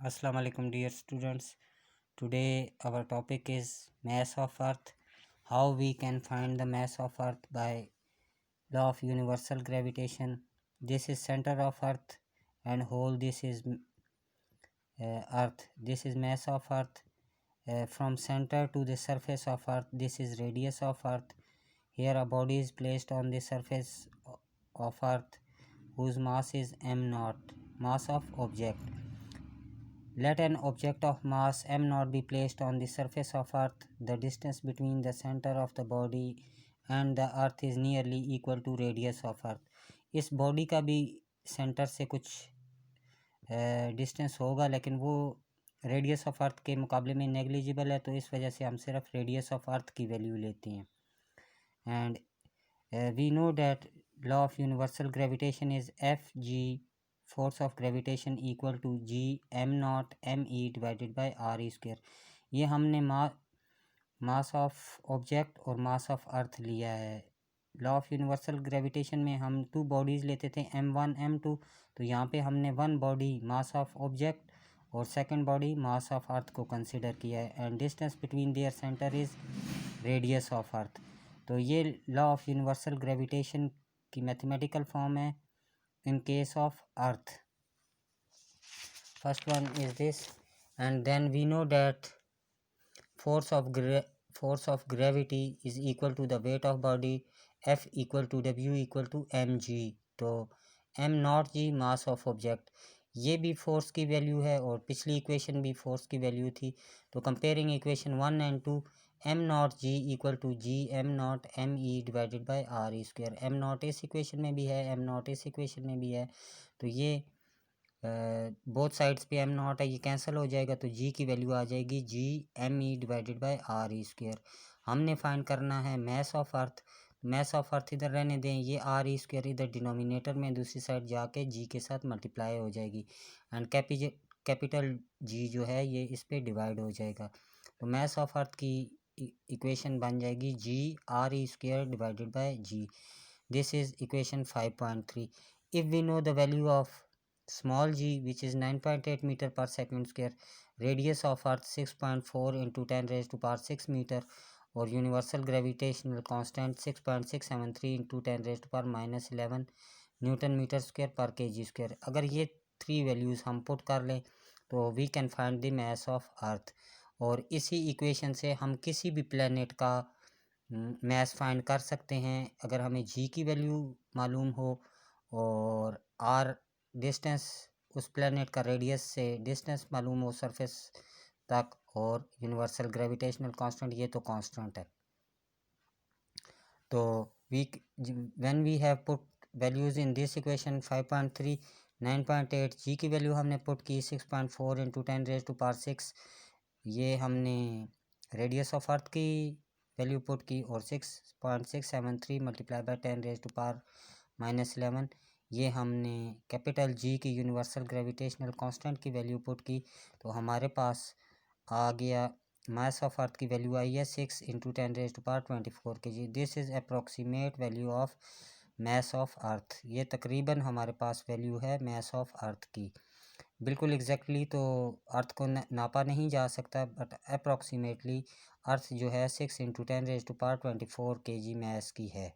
Assalamu alaikum dear students. Today our topic is mass of earth. How we can find the mass of earth by law of universal gravitation. This is center of earth and whole this is earth. This is mass of earth. From center to the surface of earth, this is radius of earth. Here a body is placed on the surface of earth whose mass is m naught, mass of object. Let an object of mass m naught be placed on the surface of earth. The distance between the center of the body and the earth is nearly equal to radius of earth. इस body का भी centre से कुछ distance होगा, लेकिन वो radius of अर्थ के मुकाबले में नेग्लिजिबल है, तो इस वजह से हम सिर्फ रेडियस ऑफ अर्थ की वैल्यू लेते हैं. And we know that law of universal gravitation is F G force of gravitation equal to G M naught M E divided by R E square. ये हमने मास ऑफ ऑब्जेक्ट और मास of अर्थ लिया है. Law of universal gravitation में हम to bodies लेते थे m1 m2, तो यहाँ पे हमने one body mass of object और second body mass of earth को कंसिडर किया है. And distance between their centre is radius of earth. तो ये लॉ ऑफ यूनिवर्सल ग्रेविटेशन की मैथमेटिकल फॉर्म है in case of earth. First one is this, and then we know that force of gravity is equal to the weight of body, F equal to W equal to mg. तो m naught g mass of object, ये भी force की value है और पिछली equation भी force की value थी. तो comparing equation 1 and 2, m naught g equal to G M naught M E divided by R E square. M naught इस इक्वेशन में भी है, एम नॉट इस इक्वेशन में भी है, तो ये बोथ साइड्स पे m नॉट है, ये कैंसिल हो जाएगा, तो g की वैल्यू आ जाएगी G M E divided by R E square. हमने फाइंड करना है mass of earth. Mass of earth इधर रहने दें, ये आर ई स्क्वेयर इधर डिनोमिनेटर में दूसरी साइड जाके जी के साथ मल्टीप्लाई हो जाएगी. एंड कैपिटल जी जो है ये इस पे डिवाइड हो जाएगा. तो मैस ऑफ अर्थ की इक्वेशन बन जाएगी g R E square divided by g. This is equation 5.3. If we know the value of small g which is 9.8 meter per second square, radius of earth 6.4 into 10 raised to power 6 meter, और universal gravitational constant 6.673 into 10 raise to power -11 newton metre square पर KG square. अगर ये three values हम put कर लें तो we can find the mass of earth. और इसी इक्वेशन से हम किसी भी प्लेनेट का मास फाइंड कर सकते हैं अगर हमें जी की वैल्यू मालूम हो और आर डिस्टेंस उस प्लेनेट का रेडियस से डिस्टेंस मालूम हो सरफेस तक, और यूनिवर्सल ग्रेविटेशनल कांस्टेंट ये तो कांस्टेंट है. तो when we have put values in this equation 5.3, 9.8 G की वैल्यू हमने पुट की 6.4 इंटू 10 रेज़ टू पावर 6, ये हमने रेडियस ऑफ अर्थ की वैल्यू पुट की, और 6.673 multiply by 10 raise to power -11 ये हमने कैपिटल जी की यूनिवर्सल ग्रेविटेशनल कांस्टेंट की वैल्यू पुट की. तो हमारे पास आ गया मास ऑफ अर्थ की वैल्यू आई है 6 into 10 raise to power 24 K G. This is approximate value of mass of earth. ये तकरीबन हमारे पास वैल्यू है मास ऑफ अर्थ की. बिल्कुल एग्जैक्टली तो अर्थ को नापा नहीं जा सकता, बट अप्रॉक्सीमेटली अर्थ जो है 6 into 10 raise to power 24 K जी मास की है.